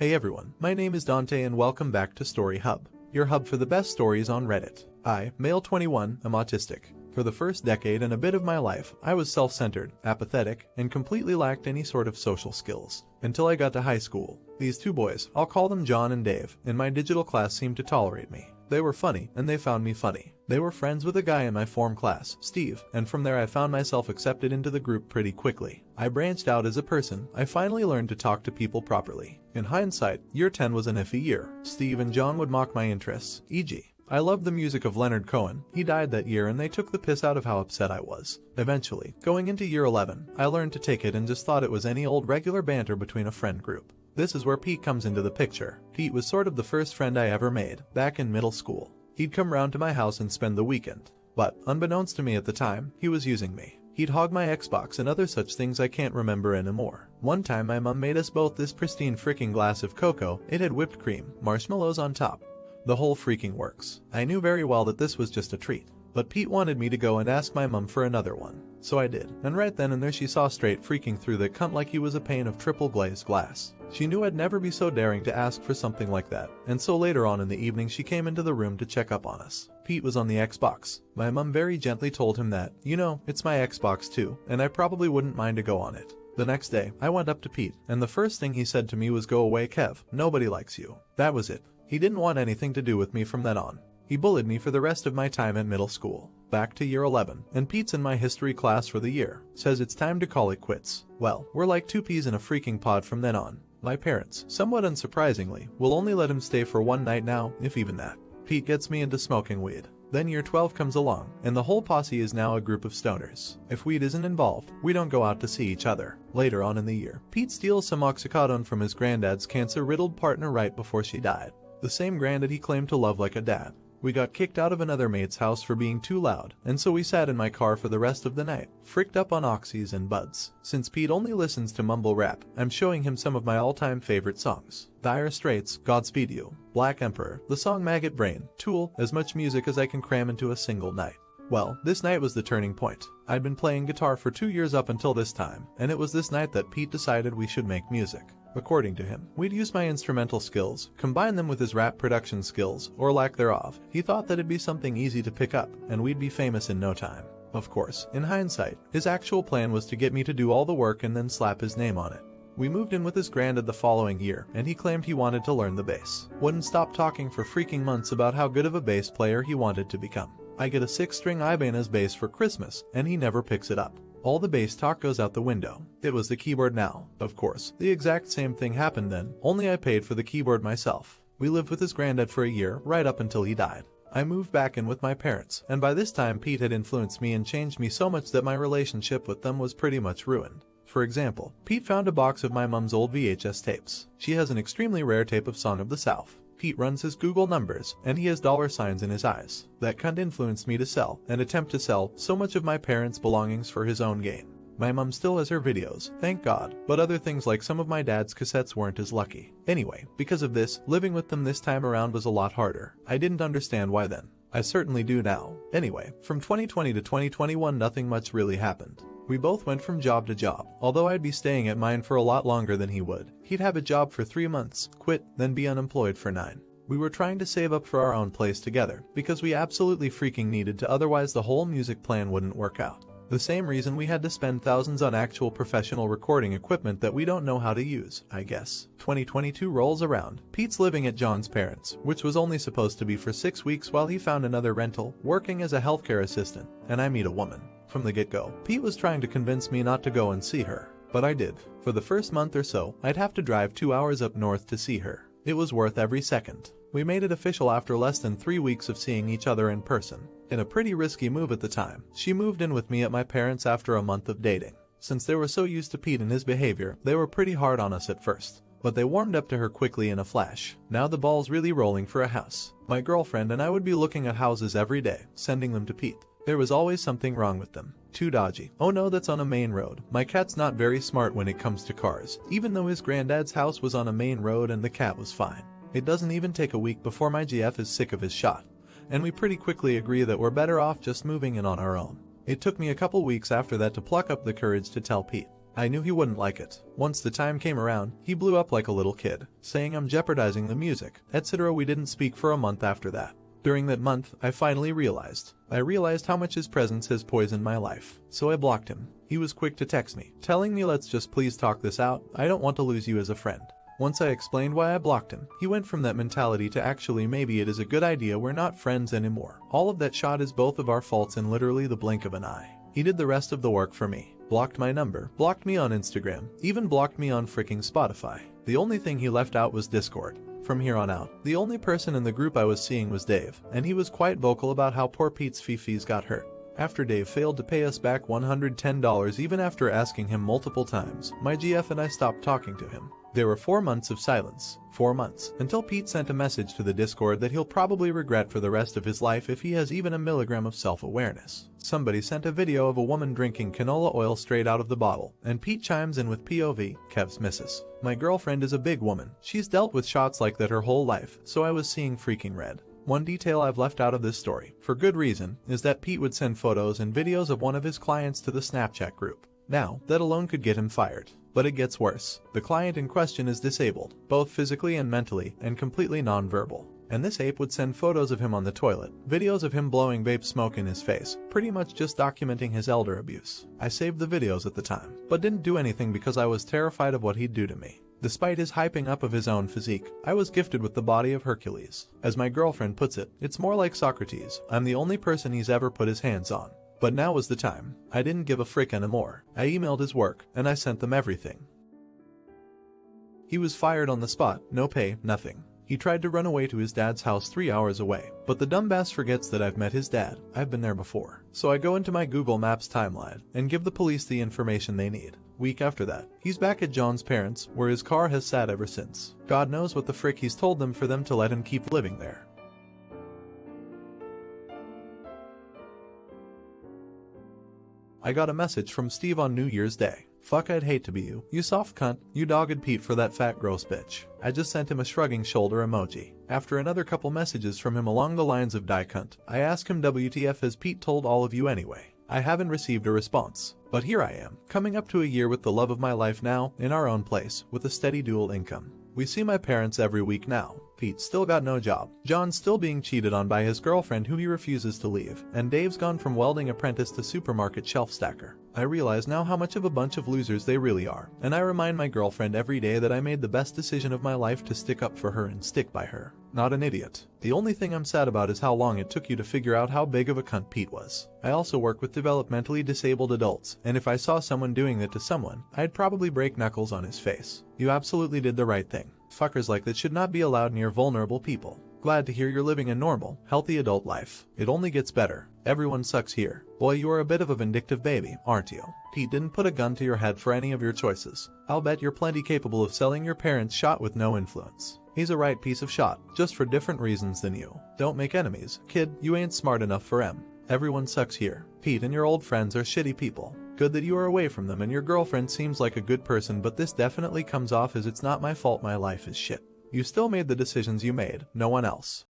Hey everyone, my name is Dante and welcome back to Story Hub, your hub for the best stories on Reddit. I, male 21, am autistic. For the first decade and a bit of my life, I was self-centered, apathetic, and completely lacked any sort of social skills. Until I got to high school. These two boys, I'll call them John and Dave, in my digital class seemed to tolerate me. They were funny, and they found me funny. They were friends with a guy in my form class, Steve, and from there I found myself accepted into the group pretty quickly. I branched out as a person. I finally learned to talk to people properly. In hindsight, year 10 was an iffy year. Steve and John would mock my interests, e.g. I loved the music of Leonard Cohen. He died that year and they took the piss out of how upset I was. Eventually, going into year 11, I learned to take it and just thought it was any old regular banter between a friend group. This is where Pete comes into the picture. Pete was sort of the first friend I ever made, back in middle school. He'd come round to my house and spend the weekend. But, unbeknownst to me at the time, he was using me. He'd hog my Xbox and other such things I can't remember anymore. One time my mom made us both this pristine freaking glass of cocoa. It had whipped cream, marshmallows on top. The whole freaking works. I knew very well that this was just a treat. But Pete wanted me to go and ask my mom for another one. So I did. And right then and there she saw straight freaking through the cunt like he was a pane of triple glazed glass. She knew I'd never be so daring to ask for something like that. And so later on in the evening she came into the room to check up on us. Pete was on the Xbox. My mom very gently told him that, you know, it's my Xbox too, and I probably wouldn't mind to go on it. The next day, I went up to Pete, and the first thing he said to me was, "Go away, Kev. Nobody likes you." That was it. He didn't want anything to do with me from then on. He bullied me for the rest of my time at middle school. Back to year 11, and Pete's in my history class for the year. Says it's time to call it quits. Well, we're like two peas in a freaking pod from then on. My parents, somewhat unsurprisingly, will only let him stay for one night now, if even that. Pete gets me into smoking weed. Then year 12 comes along, and the whole posse is now a group of stoners. If weed isn't involved, we don't go out to see each other. Later on in the year, Pete steals some oxycodone from his granddad's cancer-riddled partner right before she died. The same granddad he claimed to love like a dad. We got kicked out of another mate's house for being too loud, and so we sat in my car for the rest of the night, fricked up on oxys and buds. Since Pete only listens to mumble rap, I'm showing him some of my all-time favorite songs. Dire Straits, Godspeed You, Black Emperor, the song Maggot Brain, Tool, as much music as I can cram into a single night. Well, this night was the turning point. I'd been playing guitar for 2 years up until this time, and it was this night that Pete decided we should make music. According to him, we'd use my instrumental skills, combine them with his rap production skills, or lack thereof. He thought that it'd be something easy to pick up, and we'd be famous in no time. Of course, in hindsight, his actual plan was to get me to do all the work and then slap his name on it. We moved in with his granddad the following year, and he claimed he wanted to learn the bass. Wouldn't stop talking for freaking months about how good of a bass player he wanted to become. I get a 6-string Ibanez bass for Christmas, and he never picks it up. All the bass talk goes out the window. It was the keyboard now. Of course, the exact same thing happened then, only I paid for the keyboard myself. We lived with his granddad for a year, right up until he died. I moved back in with my parents, and by this time Pete had influenced me and changed me so much that my relationship with them was pretty much ruined. For example, Pete found a box of my mom's old VHS tapes. She has an extremely rare tape of Song of the South. Pete runs his Google numbers, and he has $signs in his eyes. That cunt influenced me to sell, and attempt to sell, so much of my parents' belongings for his own gain. My mom still has her videos, thank God, but other things like some of my dad's cassettes weren't as lucky. Anyway, because of this, living with them this time around was a lot harder. I didn't understand why then. I certainly do now. Anyway, from 2020 to 2021 nothing much really happened. We both went from job to job, although I'd be staying at mine for a lot longer than he would. He'd have a job for 3 months, quit, then be unemployed for 9. We were trying to save up for our own place together, because we absolutely freaking needed to, otherwise the whole music plan wouldn't work out. The same reason we had to spend thousands on actual professional recording equipment that we don't know how to use, I guess. 2022 rolls around. Pete's living at John's parents', which was only supposed to be for 6 weeks while he found another rental, working as a healthcare assistant, and I meet a woman. From the get-go, Pete was trying to convince me not to go and see her, but I did. For the first month or so, I'd have to drive 2 hours up north to see her. It was worth every second. We made it official after less than 3 weeks of seeing each other in person. In a pretty risky move at the time, she moved in with me at my parents' after a month of dating. Since they were so used to Pete and his behavior, they were pretty hard on us at first. But they warmed up to her quickly in a flash. Now the ball's really rolling for a house. My girlfriend and I would be looking at houses every day, sending them to Pete. There was always something wrong with them. Too dodgy. Oh no, that's on a main road. My cat's not very smart when it comes to cars, even though his granddad's house was on a main road and the cat was fine. It doesn't even take a week before my GF is sick of his shot, and we pretty quickly agree that we're better off just moving in on our own. It took me a couple weeks after that to pluck up the courage to tell Pete. I knew he wouldn't like it. Once the time came around, he blew up like a little kid, saying I'm jeopardizing the music, etc. We didn't speak for a month after that. During that month, I finally realized how much his presence has poisoned my life. So I blocked him. He was quick to text me, telling me let's just please talk this out, I don't want to lose you as a friend. Once I explained why I blocked him, he went from that mentality to actually maybe it is a good idea we're not friends anymore. All of that shot is both of our faults in literally the blink of an eye. He did the rest of the work for me. Blocked my number, blocked me on Instagram, even blocked me on freaking Spotify. The only thing he left out was Discord. From here on out, the only person in the group I was seeing was Dave, and he was quite vocal about how poor Pete's fifis got hurt. After Dave failed to pay us back $110 even after asking him multiple times, my GF and I stopped talking to him. There were 4 months of silence. 4 months. Until Pete sent a message to the Discord that he'll probably regret for the rest of his life if he has even a milligram of self-awareness. Somebody sent a video of a woman drinking canola oil straight out of the bottle, and Pete chimes in with POV, Kev's missus. My girlfriend is a big woman. She's dealt with shots like that her whole life, so I was seeing freaking red. One detail I've left out of this story, for good reason, is that Pete would send photos and videos of one of his clients to the Snapchat group. Now, that alone could get him fired. But it gets worse. The client in question is disabled, both physically and mentally, and completely non-verbal. And this ape would send photos of him on the toilet, videos of him blowing vape smoke in his face, pretty much just documenting his elder abuse. I saved the videos at the time, but didn't do anything because I was terrified of what he'd do to me. Despite his hyping up of his own physique, I was gifted with the body of Hercules. As my girlfriend puts it, it's more like Socrates. I'm the only person he's ever put his hands on. But now was the time. I didn't give a frick anymore. I emailed his work, and I sent them everything. He was fired on the spot, no pay, nothing. He tried to run away to his dad's house 3 hours away, but the dumbass forgets that I've met his dad. I've been there before. So I go into my Google Maps timeline and give the police the information they need. Week after that, he's back at John's parents', where his car has sat ever since. God knows what the frick he's told them for them to let him keep living there. I got a message from Steve on New Year's Day. Fuck, I'd hate to be you. You soft cunt. You dogged Pete for that fat gross bitch. I just sent him a shrugging shoulder emoji. After another couple messages from him along the lines of die cunt, I asked him WTF has Pete told all of you anyway. I haven't received a response. But here I am, coming up to a year with the love of my life now, in our own place, with a steady dual income. We see my parents every week now. Pete's still got no job. John's still being cheated on by his girlfriend who he refuses to leave. And Dave's gone from welding apprentice to supermarket shelf stacker. I realize now how much of a bunch of losers they really are. And I remind my girlfriend every day that I made the best decision of my life to stick up for her and stick by her. Not an idiot. The only thing I'm sad about is how long it took you to figure out how big of a cunt Pete was. I also work with developmentally disabled adults, and if I saw someone doing that to someone, I'd probably break knuckles on his face. You absolutely did the right thing. Fuckers like that should not be allowed near vulnerable people. Glad to hear you're living a normal, healthy adult life. It only gets better. Everyone sucks here. Boy, you are a bit of a vindictive baby, aren't you? Pete didn't put a gun to your head for any of your choices. I'll bet you're plenty capable of selling your parents' shot with no influence. He's a right piece of shot, just for different reasons than you. Don't make enemies. Kid, you ain't smart enough for em. Everyone sucks here. Pete and your old friends are shitty people. Good that you are away from them and your girlfriend seems like a good person, but this definitely comes off as it's not my fault my life is shit. You still made the decisions you made, no one else.